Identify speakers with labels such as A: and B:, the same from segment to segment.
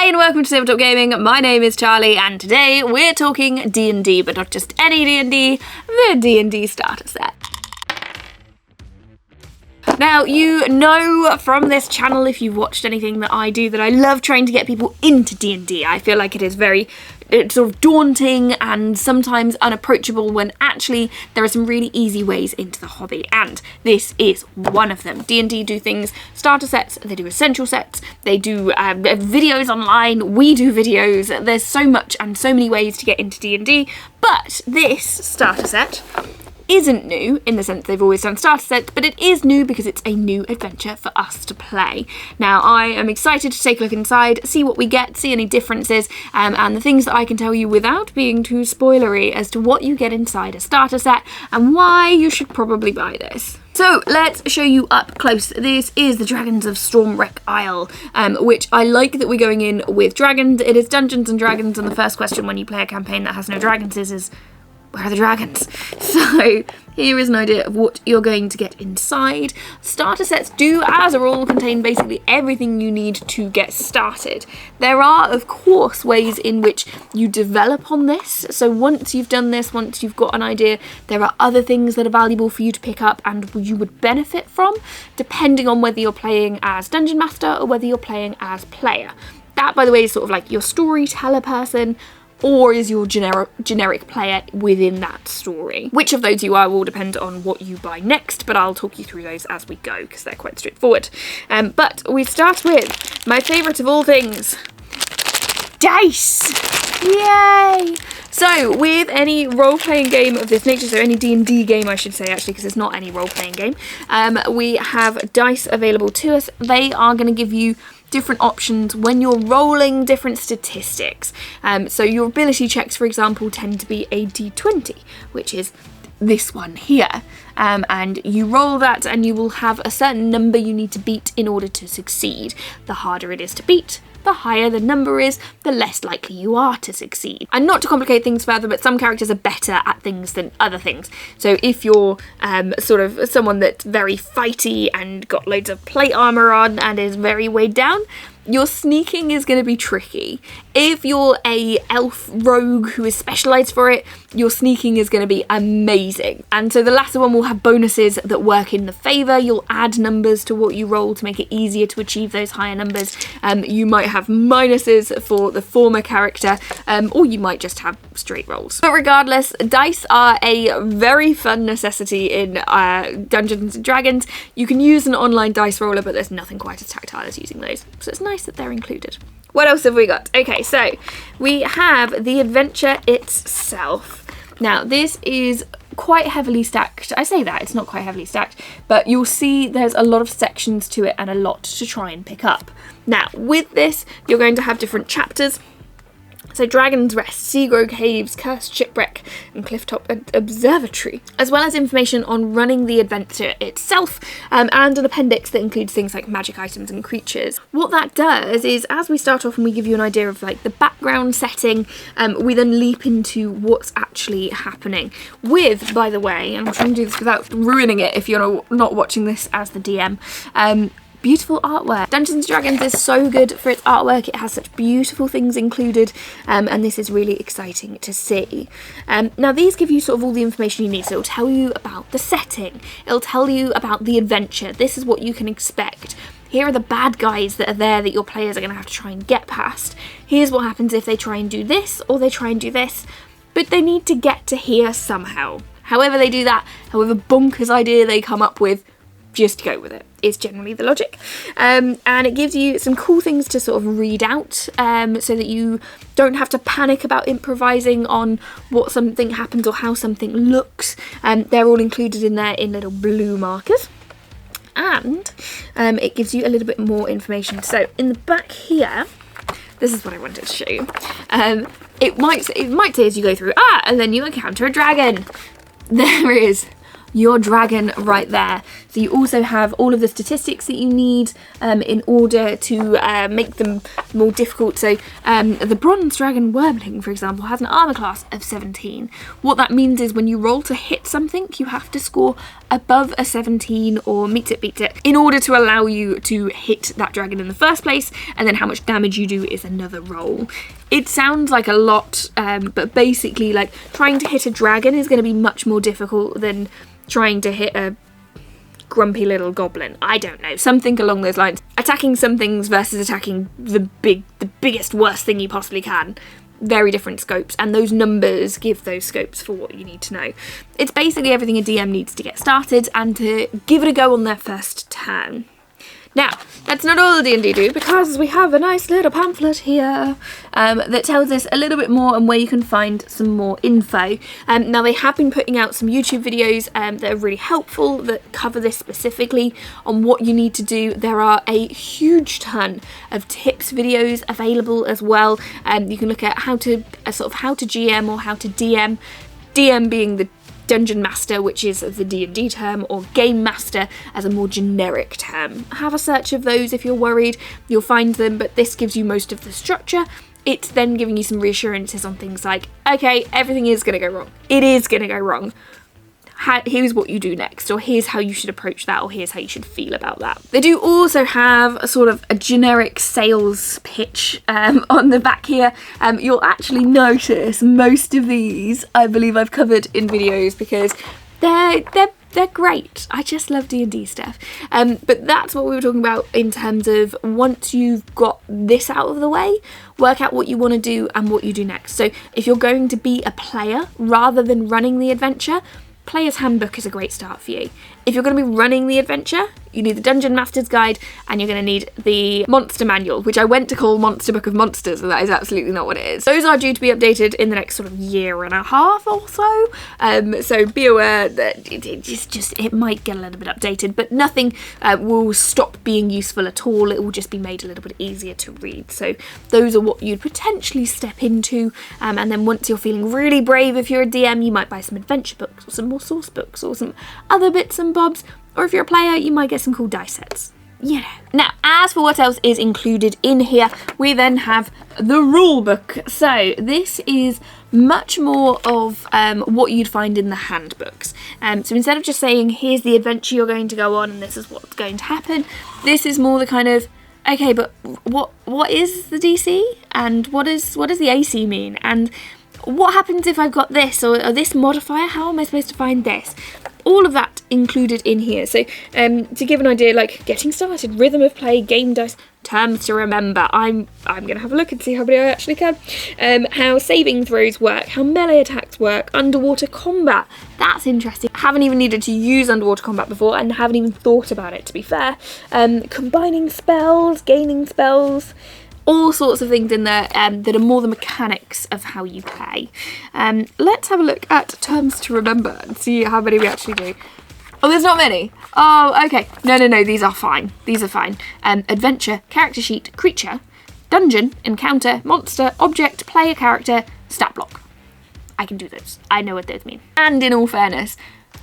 A: Hi and welcome to Tabletop Gaming. My name is Charlie and today we're talking D&D, but not just any D&D, the D&D starter set. Now, you know from this channel, if you've watched anything that I do, that I love trying to get people into D&D. I feel like it is it's sort of daunting and sometimes unapproachable when actually there are some really easy ways into the hobby, and this is one of them. D&D do things, starter sets, they do essential sets, they do videos online, we do videos. There's so much and so many ways to get into D&D, but this starter set isn't new in the sense they've always done starter sets, but it is new because it's a new adventure for us to play. Now, I am excited to take a look inside, see what we get, see any differences, and the things that I can tell you without being too spoilery as to what you get inside a starter set and why you should probably buy this. So let's show you up close. This is the Dragons of Stormwreck Isle, which I like that we're going in with dragons. It is Dungeons and Dragons, and the first question when you play a campaign that has no dragons is where are the dragons? So here is an idea of what you're going to get inside. Starter sets do, as a rule, contain basically everything you need to get started. There are, of course, ways in which you develop on this. So once you've done this, once you've got an idea, there are other things that are valuable for you to pick up and you would benefit from, depending on whether you're playing as Dungeon Master or whether you're playing as player. That, by the way, is sort of like your storyteller person, or is your generic player within that story. Which of those you are will depend on what you buy next, but I'll talk you through those as we go because they're quite straightforward. But we start with my favourite of all things, dice! Yay! So, with any role-playing game of this nature, so any D&D game I should say actually, because it's not any role-playing game, we have dice available to us. They are going to give you different options when you're rolling different statistics. So your ability checks, for example, tend to be a d20, which is this one here. And you roll that and you will have a certain number you need to beat in order to succeed. The harder it is to beat, the higher the number is, the less likely you are to succeed. And not to complicate things further, but some characters are better at things than other things. So if you're sort of someone that's very fighty and got loads of plate armor on and is very weighed down, your sneaking is going to be tricky. If you're a elf rogue who is specialised for it, your sneaking is going to be amazing. And so the latter one will have bonuses that work in the favour. You'll add numbers to what you roll to make it easier to achieve those higher numbers. You might have minuses for the former character, or you might just have straight rolls. But regardless, dice are a very fun necessity in Dungeons & Dragons. You can use an online dice roller, but there's nothing quite as tactile as using those. So it's nice that they're included. What else have we got? Okay, so we have the adventure itself. Now, this is quite heavily stacked. I say that, it's not quite heavily stacked, but you'll see there's a lot of sections to it and a lot to try and pick up. Now, with this, you're going to have different chapters. So Dragon's Rest, Seagrow Caves, Cursed Shipwreck, and Clifftop Observatory, as well as information on running the adventure itself, and an appendix that includes things like magic items and creatures. What that does is, as we start off and we give you an idea of like the background setting, we then leap into what's actually happening. With, by the way, and I'm trying to do this without ruining it if you're not watching this as the DM, beautiful artwork. Dungeons & Dragons is so good for its artwork. It has such beautiful things included, and this is really exciting to see. Now, these give you sort of all the information you need. So it'll tell you about the setting. It'll tell you about the adventure. This is what you can expect. Here are the bad guys that are there that your players are going to have to try and get past. Here's what happens if they try and do this or they try and do this, but they need to get to here somehow. However they do that, however bonkers idea they come up with, just go with it, is generally the logic. And it gives you some cool things to sort of read out, so that you don't have to panic about improvising on what something happens or how something looks. They're all included in there in little blue markers. And it gives you a little bit more information. So in the back here, this is what I wanted to show you. It might say as you go through, and then you encounter a dragon. There is your dragon right there. So you also have all of the statistics that you need in order to make them more difficult. So the bronze dragon Wormling, for example, has an armor class of 17. What that means is when you roll to hit something, you have to score above a 17 or meets it, beats it, in order to allow you to hit that dragon in the first place, and then how much damage you do is another roll. It sounds like a lot, but basically, like, trying to hit a dragon is going to be much more difficult than trying to hit a grumpy little goblin. I don't know, something along those lines. Attacking some things versus attacking the biggest, worst thing you possibly can. Very different scopes, and those numbers give those scopes for what you need to know. It's basically everything a DM needs to get started and to give it a go on their first turn. Now, that's not all D&D do, because we have a nice little pamphlet here that tells us a little bit more and where you can find some more info. Now, they have been putting out some YouTube videos that are really helpful that cover this specifically on what you need to do. There are a huge ton of tips videos available as well. You can look at how to how to GM or how to DM. DM being the Dungeon Master, which is the D&D term, or Game Master as a more generic term. Have a search of those if you're worried, you'll find them, but this gives you most of the structure. It's then giving you some reassurances on things like, okay, everything is going to go wrong. It is going to go wrong. Here's what you do next, or here's how you should approach that, or here's how you should feel about that. They do also have a sort of a generic sales pitch on the back here. You'll actually notice most of these, I believe I've covered in videos, because they're great. I just love D&D stuff. But that's what we were talking about in terms of once you've got this out of the way, work out what you want to do and what you do next. So if you're going to be a player rather than running the adventure, Player's Handbook is a great start for you. If you're going to be running the adventure, you need the Dungeon Master's Guide, and you're going to need the Monster Manual, which I went to call Monster Book of Monsters, and that is absolutely not what it is. Those are due to be updated in the next sort of year and a half or so, so be aware that it might get a little bit updated, but nothing will stop being useful at all. It will just be made a little bit easier to read. So those are what you'd potentially step into, and then once you're feeling really brave, if you're a DM, you might buy some adventure books or some more source books or some other bits and bobs, or if you're a player, you might get some cool dice sets. You know. Now, as for what else is included in here, we then have the rulebook. So this is much more of what you'd find in the handbooks. So instead of just saying, here's the adventure you're going to go on and this is what's going to happen, this is more the kind of, okay, but what is the DC? And what does the AC mean? And what happens if I've got this or this modifier? How am I supposed to find this? All of that included in here. So to give an idea, like getting started, rhythm of play, game dice, terms to remember. I'm going to have a look and see how many I actually can. How saving throws work, how melee attacks work, underwater combat. That's interesting. I haven't even needed to use underwater combat before and haven't even thought about it, to be fair. Combining spells, gaining spells. All sorts of things in there that are more the mechanics of how you play. Let's have a look at terms to remember and see how many we actually do. Oh, there's not many. Oh, okay. No, these are fine. These are fine. Adventure, character sheet, creature, dungeon, encounter, monster, object, player character, stat block. I can do those. I know what those mean. And in all fairness,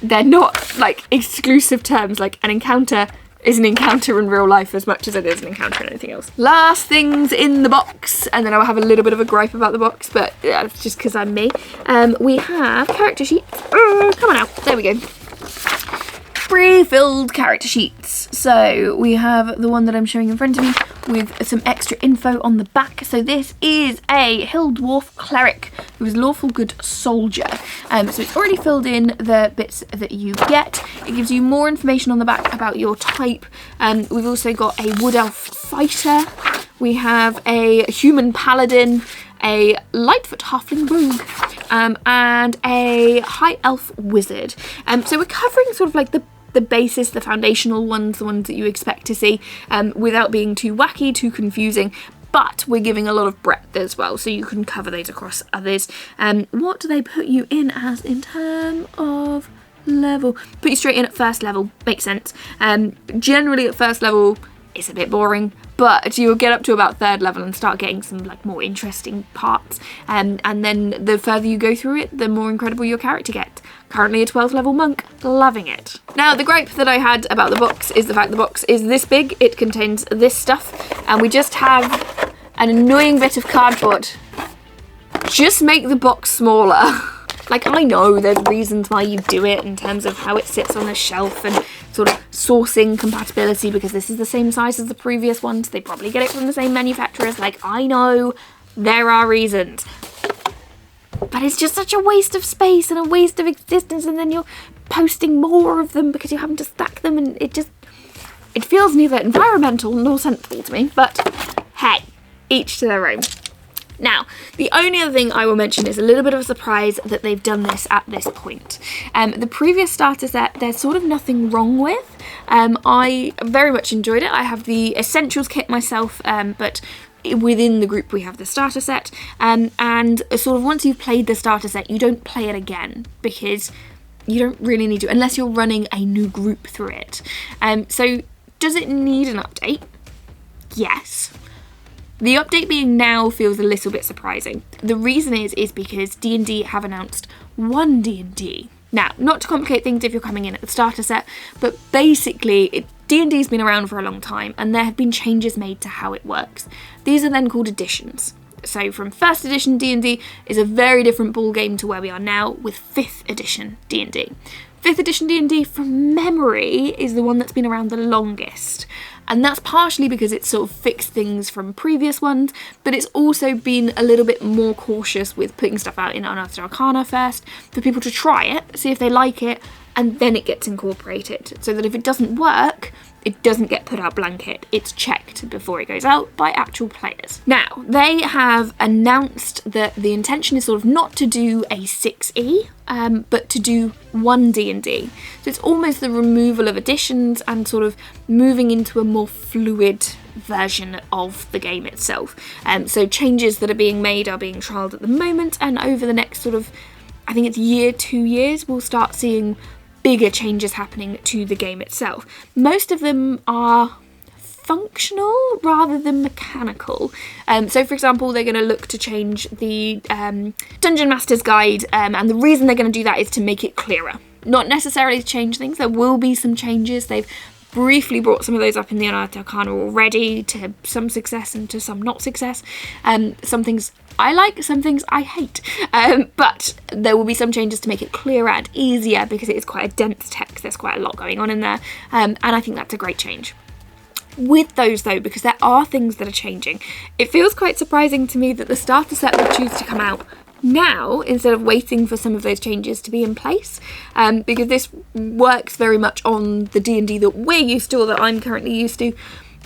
A: they're not like exclusive terms. Like an encounter is an encounter in real life as much as it is an encounter in anything else. Last things in the box, and then I'll have a little bit of a gripe about the box, but yeah, it's just because I'm me. We have character sheets. Come on now, there we go. Pre-filled character sheets. So we have the one that I'm showing in front of me with some extra info on the back. So this is a Hill Dwarf cleric who is lawful good soldier. So it's already filled in the bits that you get. It gives you more information on the back about your type. We've also got a wood elf fighter. We have a human paladin, a lightfoot halfling rogue, and a high elf wizard. So we're covering sort of like the basis, the foundational ones, the ones that you expect to see, without being too wacky, too confusing, but we're giving a lot of breadth as well, so you can cover those across others. What do they put you in as in terms of level? Put you straight in at first level, makes sense. Generally at first level, it's a bit boring, but you'll get up to about 3rd level and start getting some like more interesting parts, and then the further you go through it, the more incredible your character gets. Currently a 12th level monk, loving it. Now, the gripe that I had about the box is the fact the box is this big, it contains this stuff, and we just have an annoying bit of cardboard. Just make the box smaller. Like, I know there's reasons why you do it in terms of how it sits on the shelf and sort of sourcing compatibility, because this is the same size as the previous one, so they probably get it from the same manufacturers. Like, I know there are reasons. But it's just such a waste of space and a waste of existence, and then you're posting more of them because you're having to stack them, and it feels neither environmental nor sensible to me, but hey, each to their own. Now, the only other thing I will mention is a little bit of a surprise that they've done this at this point. The previous starter set, there's sort of nothing wrong with. I very much enjoyed it. I have the Essentials kit myself, but within the group we have the starter set, and sort of once you've played the starter set, you don't play it again because you don't really need to, unless you're running a new group through it. So does it need an update? Yes. The update being now feels a little bit surprising. The reason is because D&D have announced one D&D. Now, not to complicate things if you're coming in at the starter set, but basically D&D's been around for a long time, and there have been changes made to how it works. These are then called editions. So from 1st edition D&D is a very different ball game to where we are now with 5th edition D&D. 5th edition D&D, from memory, is the one that's been around the longest. And that's partially because it's sort of fixed things from previous ones, but it's also been a little bit more cautious with putting stuff out in Unearthed Arcana first, for people to try it, see if they like it, and then it gets incorporated. So that if it doesn't work, it doesn't get put out blanket. It's checked before it goes out by actual players. Now, they have announced that the intention is sort of not to do a 6e, but to do one D&D. So it's almost the removal of editions and sort of moving into a more fluid version of the game itself. So changes that are being made are being trialled at the moment, and over the next sort of, I think it's 2 years, we'll start seeing bigger changes happening to the game itself. Most of them are functional rather than mechanical. So for example, they're going to look to change the Dungeon Master's Guide, and the reason they're going to do that is to make it clearer. Not necessarily to change things, there will be some changes. They've briefly brought some of those up in the Unearthed Arcana already, to some success and to some not success. Some things I like, some things I hate, but there will be some changes to make it clearer and easier because it is quite a dense text. There's quite a lot going on in there, and I think that's a great change. With those though, because there are things that are changing, it feels quite surprising to me that the starter set will choose to come out now instead of waiting for some of those changes to be in place, because this works very much on the D&D that we're used to, or that I'm currently used to,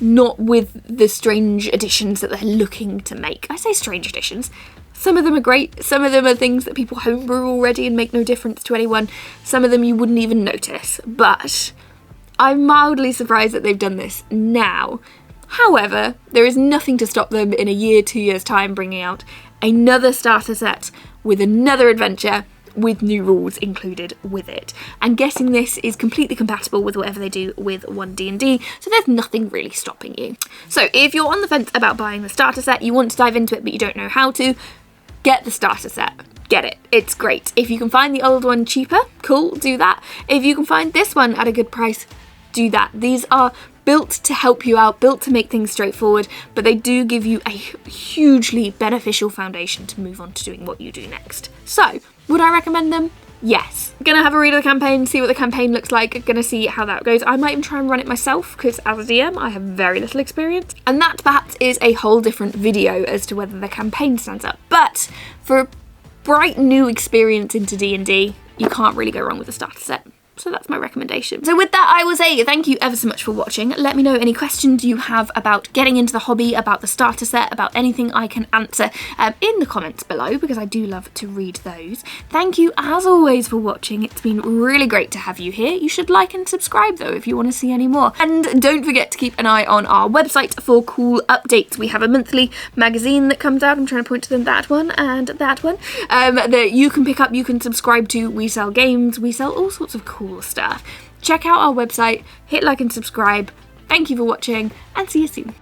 A: not with the strange additions that they're looking to make. I say strange additions. Some of them are great, some of them are things that people homebrew already and make no difference to anyone, some of them you wouldn't even notice, but I'm mildly surprised that they've done this now. However, there is nothing to stop them in a year, 2 years time bringing out another starter set with another adventure with new rules included with it. And guessing this is completely compatible with whatever they do with 1D&D, so there's nothing really stopping you. So if you're on the fence about buying the starter set, you want to dive into it but you don't know how to, get the starter set. Get it. It's great. If you can find the old one cheaper, cool, do that. If you can find this one at a good price, do that. These are built to help you out, built to make things straightforward, but they do give you a hugely beneficial foundation to move on to doing what you do next. So, would I recommend them? Yes. Gonna have a read of the campaign, see what the campaign looks like, gonna see how that goes. I might even try and run it myself, because as a DM, I have very little experience. And that perhaps is a whole different video as to whether the campaign stands up. But for a bright new experience into D&D, you can't really go wrong with the starter set. So that's my recommendation. So with that, I will say thank you ever so much for watching. Let me know any questions you have about getting into the hobby, about the starter set, about anything I can answer in the comments below, because I do love to read those. Thank you as always for watching. It's been really great to have you here. You should like and subscribe though if you want to see any more. And don't forget to keep an eye on our website for cool updates. We have a monthly magazine that comes out. I'm trying to point to them, that one and that one, that you can pick up, you can subscribe to. We sell games, we sell all sorts of cool stuff. Check out our website, hit like and subscribe. Thank you for watching, and see you soon.